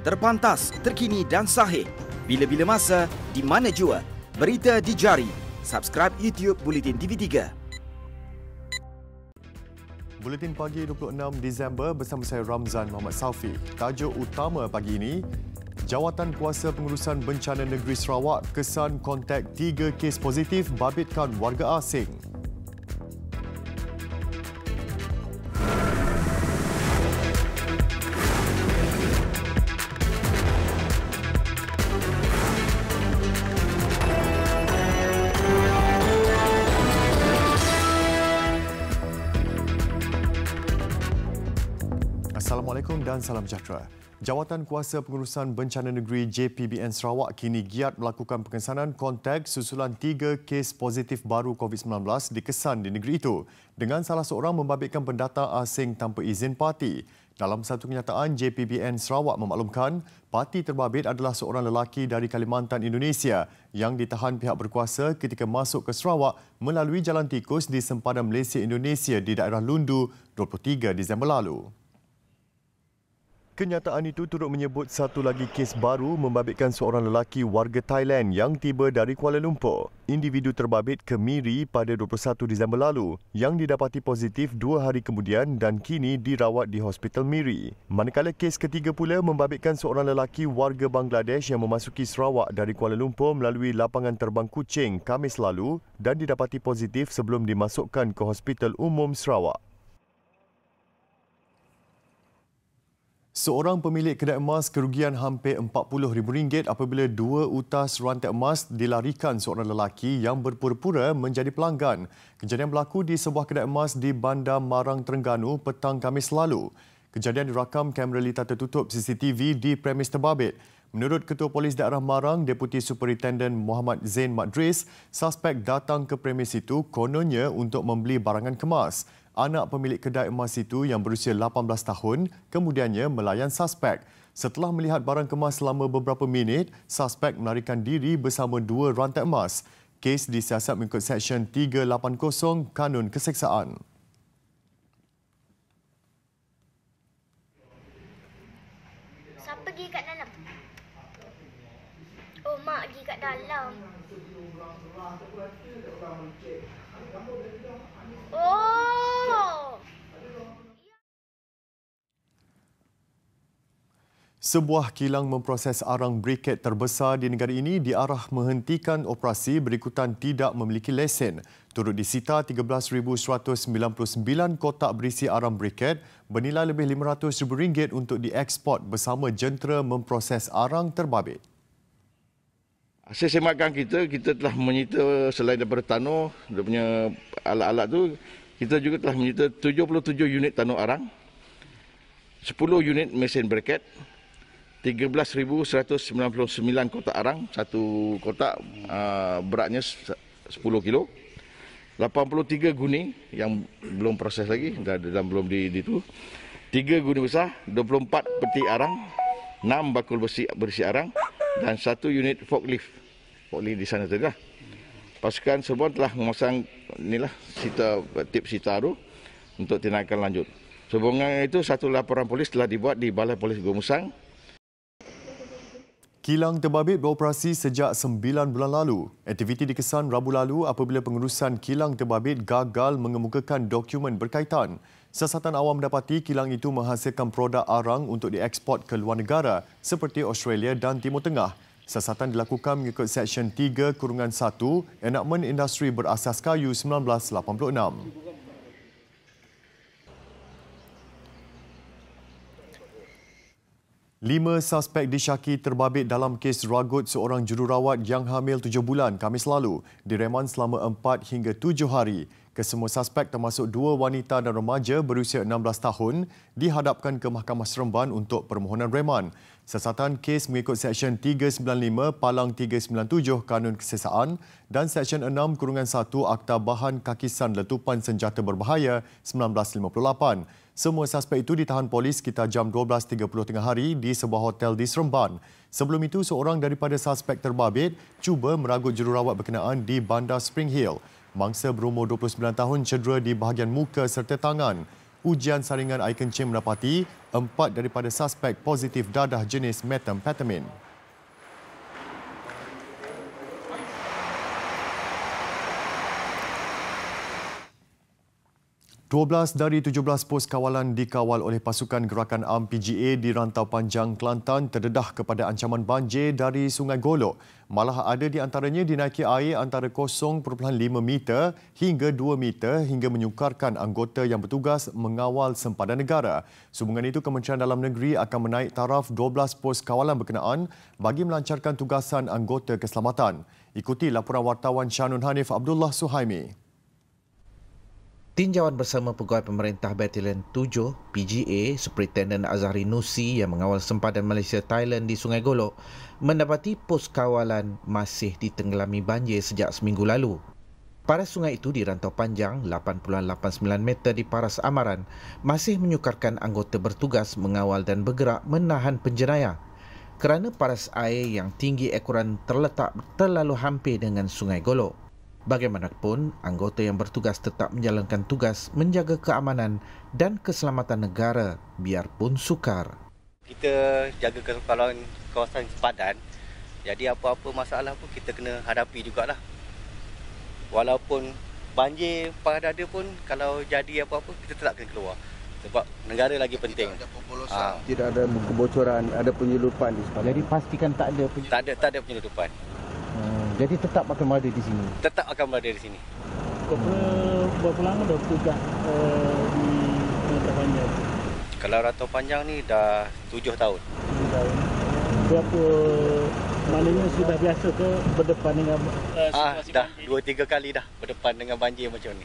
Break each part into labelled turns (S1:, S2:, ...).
S1: terpantas, terkini dan sahih. Bila-bila masa, di mana jua. Berita di jari. Subscribe YouTube Buletin TV3.
S2: Buletin pagi 26 Disember bersama saya Ramzan Muhammad Saufi. Tajuk utama pagi ini, Jawatan Kuasa Pengurusan Bencana Negeri Sarawak kesan kontak 3 kes positif babitkan warga asing. Assalamualaikum dan salam sejahtera. Jawatan Kuasa Pengurusan Bencana Negeri JPBN Sarawak kini giat melakukan pengesanan kontak susulan 3 kes positif baru COVID-19 dikesan di negeri itu dengan salah seorang membabitkan pendatang asing tanpa izin parti. Dalam satu kenyataan, JPBN Sarawak memaklumkan parti terbabit adalah seorang lelaki dari Kalimantan, Indonesia yang ditahan pihak berkuasa ketika masuk ke Sarawak melalui jalan tikus di sempadan Malaysia Indonesia di daerah Lundu 23 Disember lalu. Kenyataan itu turut menyebut satu lagi kes baru membabitkan seorang lelaki warga Thailand yang tiba dari Kuala Lumpur. Individu terbabit ke Miri pada 21 Disember lalu yang didapati positif 2 hari kemudian dan kini dirawat di Hospital Miri. Manakala kes ketiga pula membabitkan seorang lelaki warga Bangladesh yang memasuki Sarawak dari Kuala Lumpur melalui lapangan terbang Kuching Khamis lalu dan didapati positif sebelum dimasukkan ke Hospital Umum Sarawak. Seorang pemilik kedai emas kerugian hampir RM40,000 apabila 2 utas rantai emas dilarikan seorang lelaki yang berpura-pura menjadi pelanggan. Kejadian berlaku di sebuah kedai emas di Bandar Marang, Terengganu petang Khamis lalu. Kejadian dirakam kamera litar tertutup CCTV di premis terbabit. Menurut Ketua Polis Daerah Marang, Deputi Superintendent Muhammad Zain Madris, suspek datang ke premis itu kononnya untuk membeli barangan kemas. Anak pemilik kedai emas itu yang berusia 18 tahun kemudiannya melayan suspek. Setelah melihat barang kemas selama beberapa minit, suspek melarikan diri bersama 2 rantai emas. Kes disiasat mengikut Seksyen 380 Kanun Keseksaan.
S3: Siapa pergi kat dalam? Oh, mak pergi kat dalam. Oh!
S2: Sebuah kilang memproses arang briket terbesar di negara ini diarah menghentikan operasi berikutan tidak memiliki lesen. Turut disita 13,199 kotak berisi arang briket bernilai lebih RM500,000 untuk dieksport bersama jentera memproses arang terbabit.
S4: Hasil semakan kita telah menyita selain daripada tanur, dia punya alat-alat tu, kita juga telah menyita 77 unit tanur arang, 10 unit mesin braket, 13,199 kotak arang, satu kotak beratnya 10 kilo, 83 guni yang belum proses lagi dan belum itu, 3 guni besar, 24 peti arang, 6 bakul berisi arang dan 1 unit forklift di sana tadi lah. Pasukan semua telah memasang tip sita tu untuk tindakan lanjut. Sehubungan itu, satu laporan polis telah dibuat di Balai Polis Gomusang.
S2: Kilang terbabit beroperasi sejak 9 bulan lalu. Aktiviti dikesan Rabu lalu apabila pengurusan kilang terbabit gagal mengemukakan dokumen berkaitan. Siasatan awam mendapati kilang itu menghasilkan produk arang untuk dieksport ke luar negara seperti Australia dan Timur Tengah. Siasatan dilakukan mengikut Seksyen 3-1 Enakmen Industri Berasas Kayu 1986. 5 suspek disyaki terbabit dalam kes ragut seorang jururawat yang hamil 7 bulan Khamis lalu direman selama 4 hingga 7 hari. Kesemua suspek termasuk 2 wanita dan remaja berusia 16 tahun dihadapkan ke Mahkamah Seremban untuk permohonan reman. Siasatan kes mengikut Seksyen 395 Palang 397 Kanun Kesesaan dan Seksyen 6-1 Akta Bahan Kakisan Letupan Senjata Berbahaya 1958. Semua suspek itu ditahan polis sekitar jam 12.30 tengah hari di sebuah hotel di Seremban. Sebelum itu, seorang daripada suspek terbabit cuba meragut jururawat berkenaan di Bandar Spring Hill. Mangsa berumur 29 tahun cedera di bahagian muka serta tangan. ujian saringan air kencing mendapati 4 daripada suspek positif dadah jenis metamfetamin. 12 dari 17 pos kawalan dikawal oleh pasukan gerakan ARM PGA di Rantau Panjang, Kelantan terdedah kepada ancaman banjir dari Sungai Golok. Malah ada di antaranya dinaiki air antara 0.5 meter hingga 2 meter hingga menyukarkan anggota yang bertugas mengawal sempadan negara. Sehubungan itu, Kementerian Dalam Negeri akan menaik taraf 12 pos kawalan berkenaan bagi melancarkan tugasan anggota keselamatan. Ikuti laporan wartawan Shanun Hanif Abdullah Suhaimi.
S5: Tinjauan bersama Pegawai Pemerintah Batalion 7 PGA Superintendent Azhari Nusi yang mengawal sempadan Malaysia Thailand di Sungai Golok mendapati pos kawalan masih ditenggelami banjir sejak seminggu lalu. Paras sungai itu di Rantau Panjang 8.89 meter di Paras Amaran masih menyukarkan anggota bertugas mengawal dan bergerak menahan penjenayah kerana paras air yang tinggi ekoran terletak terlalu hampir dengan Sungai Golok. Bagaimanapun, anggota yang bertugas tetap menjalankan tugas menjaga keamanan dan keselamatan negara biarpun sukar.
S6: Kita jaga keselamatan kawasan sempadan, jadi apa-apa masalah pun kita kena hadapi jugalah. Walaupun banjir pada ada pun, kalau jadi apa-apa kita tetap kena keluar. Sebab negara lagi penting.
S7: Tidak ada kebocoran, ada penyeludupan di sempadan.
S5: Jadi pastikan tak ada
S6: penyeludupan.
S5: Jadi tetap akan berada di sini.
S6: Tetap akan berada di sini.
S8: Berapa lama dah tugas di Rantau Panjang?
S6: Kalau Rantau Panjang ni dah 7 tahun.
S8: 7 tahun. Berapa, maknanya sudah biasa ke berdepan dengan
S6: dah 2-3 kali dah berdepan dengan banjir macam ni.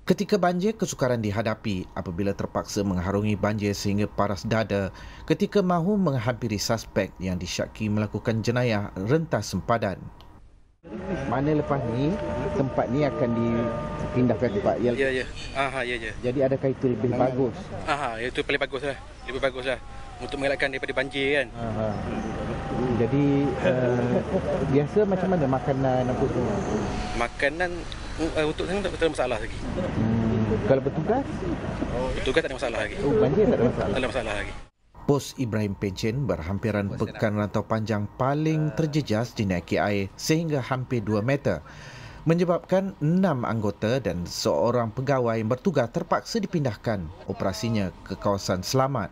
S5: Ketika banjir, kesukaran dihadapi apabila terpaksa mengharungi banjir sehingga paras dada ketika mahu menghampiri suspek yang disyaki melakukan jenayah rentas sempadan.
S7: Mana lepas ni, tempat ni akan dipindahkan tempat yang...
S6: Ya.
S7: Jadi adakah itu lebih bagus?
S6: Itu paling bagus lah. Lebih bagus lah. Untuk mengelakkan daripada banjir kan.
S7: Jadi, biasa macam mana makanan apa semua?
S6: Makanan untuk sana tak ada masalah lagi.
S7: Kalau bertugas?
S6: Bertugas tak ada masalah lagi.
S7: Banjir tak ada masalah?
S6: Tak ada masalah lagi.
S5: Pos Ibrahim Pencen berhampiran pekan Rantau Panjang paling terjejas dinaiki air sehingga hampir 2 meter. Menyebabkan 6 anggota dan seorang pegawai yang bertugas terpaksa dipindahkan operasinya ke kawasan selamat.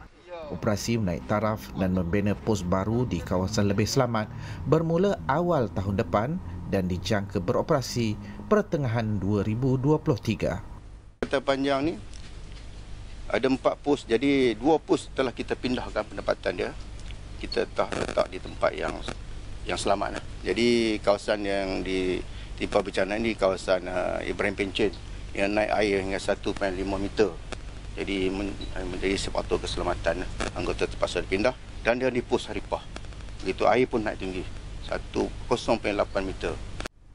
S5: Operasi menaik taraf dan membina pos baru di kawasan lebih selamat bermula awal tahun depan dan dijangka beroperasi pertengahan 2023.
S9: Rantau Panjang ni ada 4 pos, jadi 2 pos telah kita pindahkan penempatan dia. Kita letak di tempat yang selamat lah. Jadi kawasan yang ditimpa bencana ni kawasan Ibrahim Pencen yang naik air hingga 1.5 meter. Jadi menjadi sepatutnya keselamatan anggota terpaksa dipindah dan dia di pos Haripah. Begitu air pun naik tinggi 0.8 meter.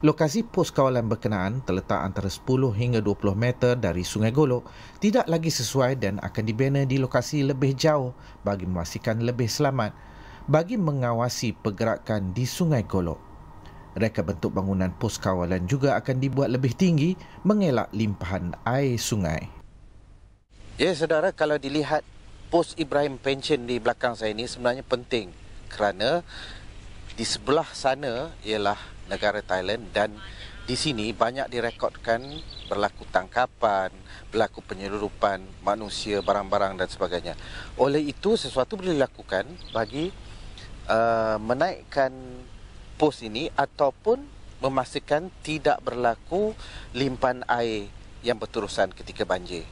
S5: Lokasi pos kawalan berkenaan terletak antara 10 hingga 20 meter dari Sungai Golok tidak lagi sesuai dan akan dibina di lokasi lebih jauh bagi memastikan lebih selamat bagi mengawasi pergerakan di Sungai Golok. Reka bentuk bangunan pos kawalan juga akan dibuat lebih tinggi mengelak limpahan air sungai.
S10: Ya, saudara, kalau dilihat pos Ibrahim Pencen di belakang saya ini sebenarnya penting kerana di sebelah sana ialah negara Thailand dan di sini banyak direkodkan berlaku tangkapan, berlaku penyeludupan manusia, barang-barang dan sebagainya. Oleh itu, sesuatu boleh dilakukan bagi menaikkan pos ini ataupun memastikan tidak berlaku limpahan air yang berterusan ketika banjir.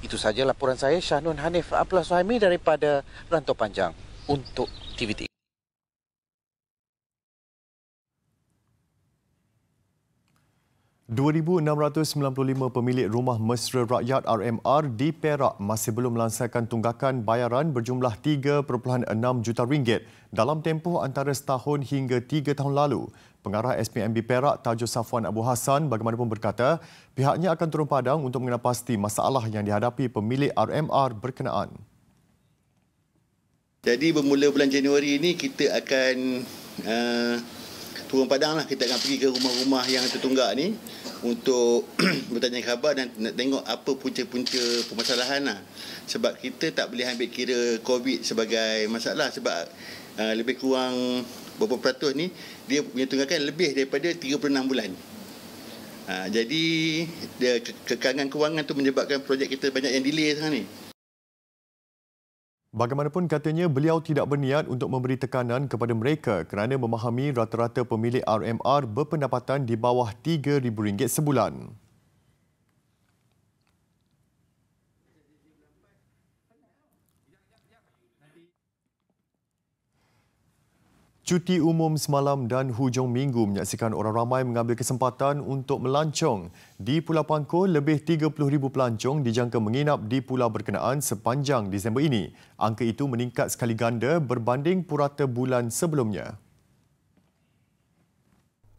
S10: Itu saja laporan saya, Syahnun Hanif Abdullah Suhaimi daripada Rantau Panjang untuk TV3.
S2: $2,695 pemilik rumah mesra rakyat RMR di Perak masih belum melansaikan tunggakan bayaran berjumlah RM3.6 juta dalam tempoh antara setahun hingga 3 tahun lalu. Pengarah SPMB Perak Tajuh Safwan Abu Hassan bagaimanapun berkata pihaknya akan turun padang untuk mengenal pasti masalah yang dihadapi pemilik RMR berkenaan.
S11: Jadi bermula bulan Januari ini kita akan turun padang lah. Kita akan pergi ke rumah-rumah yang tertunggak ni untuk bertanya khabar dan nak tengok apa punca-punca permasalahan lah. Sebab kita tak boleh ambil kira COVID sebagai masalah sebab lebih kurang berapa peratus ni dia punya tunggakan lebih daripada 36 bulan. Jadi kekalangan kewangan tu menyebabkan projek kita banyak yang delay sekarang ni.
S2: Bagaimanapun katanya beliau tidak berniat untuk memberi tekanan kepada mereka kerana memahami rata-rata pemilik RMR berpendapatan di bawah RM3,000 sebulan. Cuti umum semalam dan hujung minggu menyaksikan orang ramai mengambil kesempatan untuk melancong. Di Pulau Pangkor, lebih 30,000 pelancong dijangka menginap di pulau berkenaan sepanjang Disember ini. Angka itu meningkat sekali ganda berbanding purata bulan sebelumnya.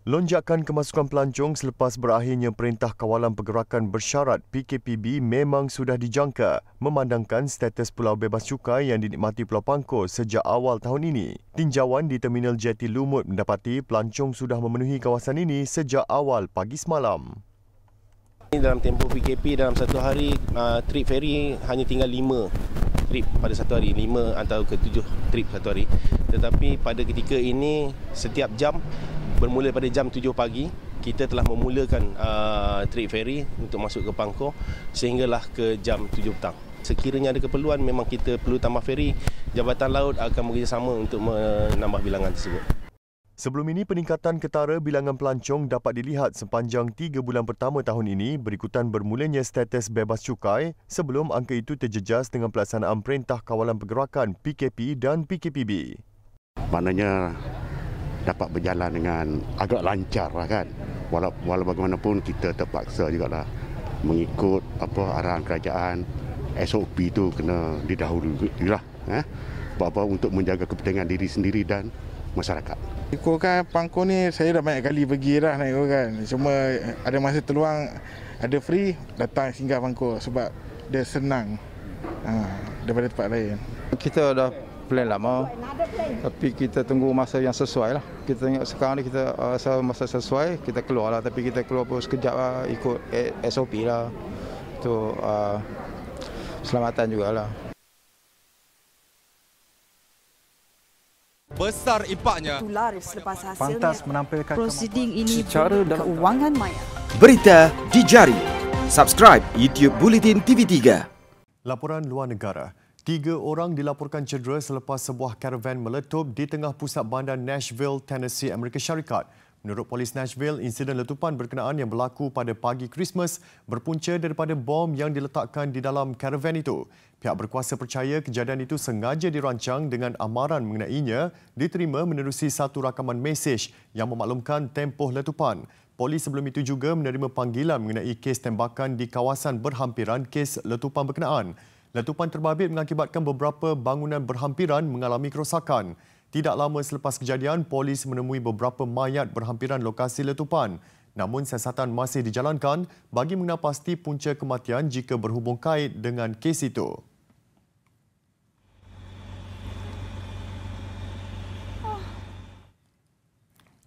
S2: Lonjakan kemasukan pelancong selepas berakhirnya Perintah Kawalan Pergerakan Bersyarat PKPB memang sudah dijangka memandangkan status Pulau Bebas Cukai yang dinikmati Pulau Pangkor sejak awal tahun ini. Tinjauan di Terminal Jeti Lumut mendapati pelancong sudah memenuhi kawasan ini sejak awal pagi semalam.
S12: Dalam tempoh PKP dalam satu hari, trip ferry hanya tinggal 5 trip pada satu hari, 5 atau ke 7 trip satu hari. Tetapi pada ketika ini, setiap jam bermula pada jam 7 pagi, kita telah memulakan trip ferry untuk masuk ke Pangkor sehinggalah ke jam 7 petang. Sekiranya ada keperluan, memang kita perlu tambah ferry, Jabatan Laut akan bekerjasama untuk menambah bilangan tersebut.
S2: Sebelum ini, peningkatan ketara bilangan pelancong dapat dilihat sepanjang 3 bulan pertama tahun ini berikutan bermulanya status bebas cukai sebelum angka itu terjejas dengan pelaksanaan Perintah Kawalan Pergerakan PKP dan PKPB.
S13: Maknanya dapat berjalan dengan agak lancar lah kan. Walau bagaimanapun kita terpaksa jugalah mengikut arahan kerajaan. SOP itu kena didahului lah. Apa untuk menjaga kepentingan diri sendiri dan masyarakat.
S14: Ikutkan Pangkor ni saya dah banyak kali pergi dah nak ikut kan. Cuma ada masa terluang, ada free, datang singgah Pangkor sebab dia senang daripada tempat lain.
S15: Kita dah plan lama, tapi kita tunggu masa yang sesuai lah. Kita tengok sekarang ni kita masa sesuai, kita keluar lah. Tapi kita keluar pun sekejap lah, ikut SOP lah. Itu keselamatan jugalah.
S16: Besar impaknya.
S17: Selepas hasilnya,
S16: pantas menampilkan
S17: prosiding ini secara keuangan maya.
S1: Berita di jari. Subscribe YouTube Bulletin TV3.
S2: Laporan luar negara. 3 orang dilaporkan cedera selepas sebuah karavan meletup di tengah pusat bandar Nashville, Tennessee, Amerika Syarikat. Menurut polis Nashville, insiden letupan berkenaan yang berlaku pada pagi Christmas berpunca daripada bom yang diletakkan di dalam karavan itu. Pihak berkuasa percaya kejadian itu sengaja dirancang dengan amaran mengenainya diterima menerusi satu rakaman mesej yang memaklumkan tempoh letupan. Polis sebelum itu juga menerima panggilan mengenai kes tembakan di kawasan berhampiran kes letupan berkenaan. Letupan terbabit mengakibatkan beberapa bangunan berhampiran mengalami kerosakan. Tidak lama selepas kejadian, polis menemui beberapa mayat berhampiran lokasi letupan. Namun siasatan masih dijalankan bagi mengenal pasti punca kematian jika berhubung kait dengan kes itu.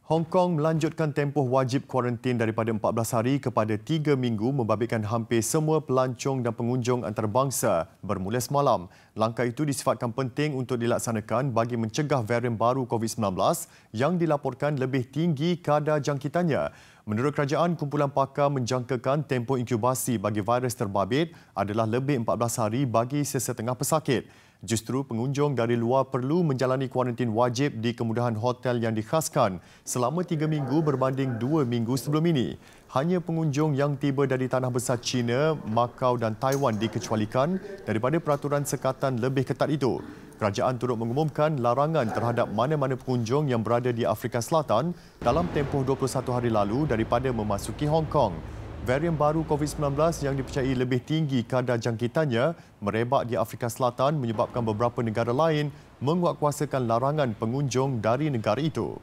S2: Hong Kong melanjutkan tempoh wajib kuarantin daripada 14 hari kepada 3 minggu membabitkan hampir semua pelancong dan pengunjung antarabangsa bermula semalam. Langkah itu disifatkan penting untuk dilaksanakan bagi mencegah varian baru COVID-19 yang dilaporkan lebih tinggi kadar jangkitannya. Menurut kerajaan, kumpulan pakar menjangkakan tempoh inkubasi bagi virus terbabit adalah lebih 14 hari bagi sesetengah pesakit. Justru pengunjung dari luar perlu menjalani kuarantin wajib di kemudahan hotel yang dikhaskan selama 3 minggu berbanding 2 minggu sebelum ini. Hanya pengunjung yang tiba dari tanah besar China, Macau dan Taiwan dikecualikan daripada peraturan sekatan lebih ketat itu. Kerajaan turut mengumumkan larangan terhadap mana-mana pengunjung yang berada di Afrika Selatan dalam tempoh 21 hari lalu daripada memasuki Hong Kong. Varian baru COVID-19 yang dipercayai lebih tinggi kadar jangkitannya merebak di Afrika Selatan menyebabkan beberapa negara lain menguatkuasakan larangan pengunjung dari negara itu.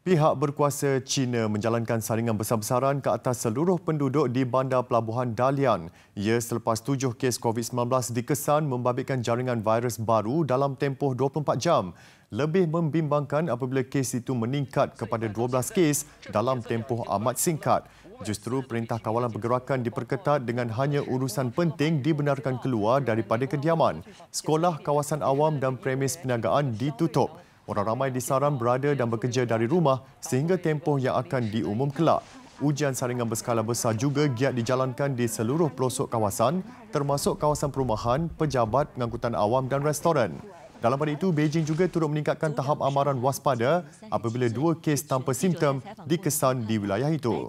S2: Pihak berkuasa China menjalankan saringan besar-besaran ke atas seluruh penduduk di bandar pelabuhan Dalian. Ia selepas 7 kes COVID-19 dikesan membabitkan jaringan virus baru dalam tempoh 24 jam. Lebih membimbangkan apabila kes itu meningkat kepada 12 kes dalam tempoh amat singkat. Justru Perintah Kawalan Pergerakan diperketat dengan hanya urusan penting dibenarkan keluar daripada kediaman. Sekolah, kawasan awam dan premis perniagaan ditutup. Orang ramai disaran berada dan bekerja dari rumah sehingga tempoh yang akan diumum kelak. Ujian saringan berskala besar juga giat dijalankan di seluruh pelosok kawasan, termasuk kawasan perumahan, pejabat, pengangkutan awam dan restoran. Dalam pada itu, Beijing juga turut meningkatkan tahap amaran waspada apabila 2 kes tanpa simptom dikesan di wilayah itu.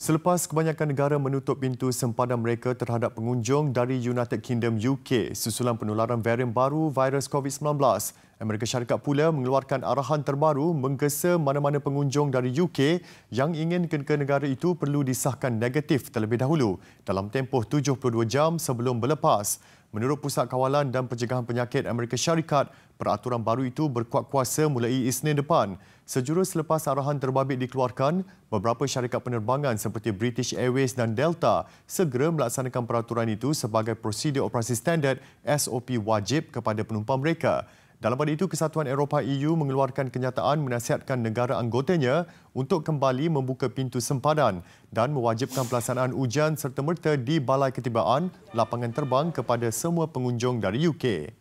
S2: Selepas kebanyakan negara menutup pintu sempadan mereka terhadap pengunjung dari United Kingdom UK susulan penularan varian baru virus COVID-19, Amerika Syarikat pula mengeluarkan arahan terbaru menggesa mana-mana pengunjung dari UK yang ingin ke negara itu perlu disahkan negatif terlebih dahulu dalam tempoh 72 jam sebelum berlepas. Menurut Pusat Kawalan dan Pencegahan Penyakit Amerika Syarikat, peraturan baru itu berkuat kuasa mulai Isnin depan. Sejurus selepas arahan terbabit dikeluarkan, beberapa syarikat penerbangan seperti British Airways dan Delta segera melaksanakan peraturan itu sebagai prosedur operasi standard SOP wajib kepada penumpang mereka. Dalam pada itu, Kesatuan Eropah EU mengeluarkan kenyataan menasihatkan negara anggotanya untuk kembali membuka pintu sempadan dan mewajibkan pelaksanaan ujian serta-merta di Balai Ketibaan lapangan terbang kepada semua pengunjung dari UK.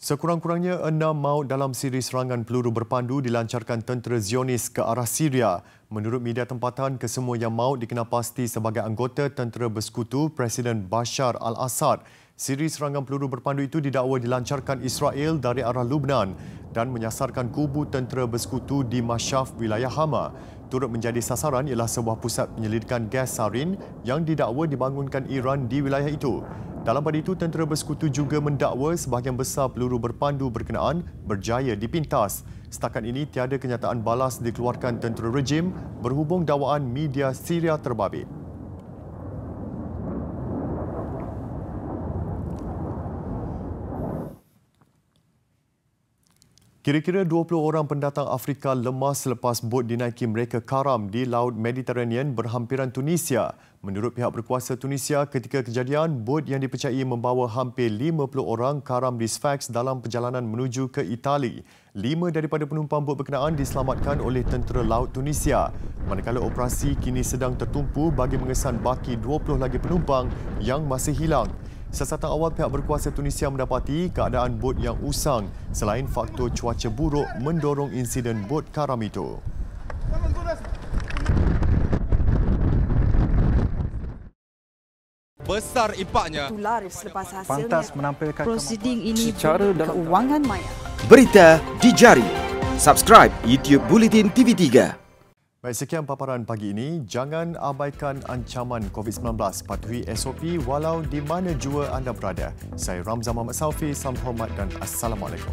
S2: Sekurang-kurangnya 6 maut dalam siri serangan peluru berpandu dilancarkan tentera Zionis ke arah Syria. Menurut media tempatan, kesemua yang maut dikenal pasti sebagai anggota tentera bersekutu Presiden Bashar al-Assad. Siri serangan peluru berpandu itu didakwa dilancarkan Israel dari arah Lubnan dan menyasarkan kubu tentera bersekutu di Mashaf, wilayah Hama. Turut menjadi sasaran ialah sebuah pusat penyelidikan gas sarin yang didakwa dibangunkan Iran di wilayah itu. Dalam pada itu, tentera bersekutu juga mendakwa sebahagian besar peluru berpandu berkenaan berjaya dipintas. Setakat ini, tiada kenyataan balas dikeluarkan tentera rejim berhubung dakwaan media Syria terbabit. Kira-kira 20 orang pendatang Afrika lemas selepas bot dinaiki mereka karam di Laut Mediterranean berhampiran Tunisia. Menurut pihak berkuasa Tunisia, ketika kejadian, bot yang dipercayai membawa hampir 50 orang karam di Sfax dalam perjalanan menuju ke Itali. 5 daripada penumpang bot berkenaan diselamatkan oleh tentera laut Tunisia. Manakala operasi kini sedang tertumpu bagi mengesan baki 20 lagi penumpang yang masih hilang. Siasatan awal pihak berkuasa Tunisia mendapati keadaan bot yang usang selain faktor cuaca buruk mendorong insiden bot karam itu.
S16: Besar impaknya.
S17: Tular selepas hasilnya.
S16: Pantas menampilkan
S17: prosiding ini secara keuangan maya.
S1: Berita di jari. Subscribe YouTube Bulletin TV3.
S2: Baik, sekian paparan pagi ini. Jangan abaikan ancaman COVID-19. Patuhi SOP walau di mana jua anda berada. Saya Ramzan Muhammad Saufi. Salam hormat dan Assalamualaikum.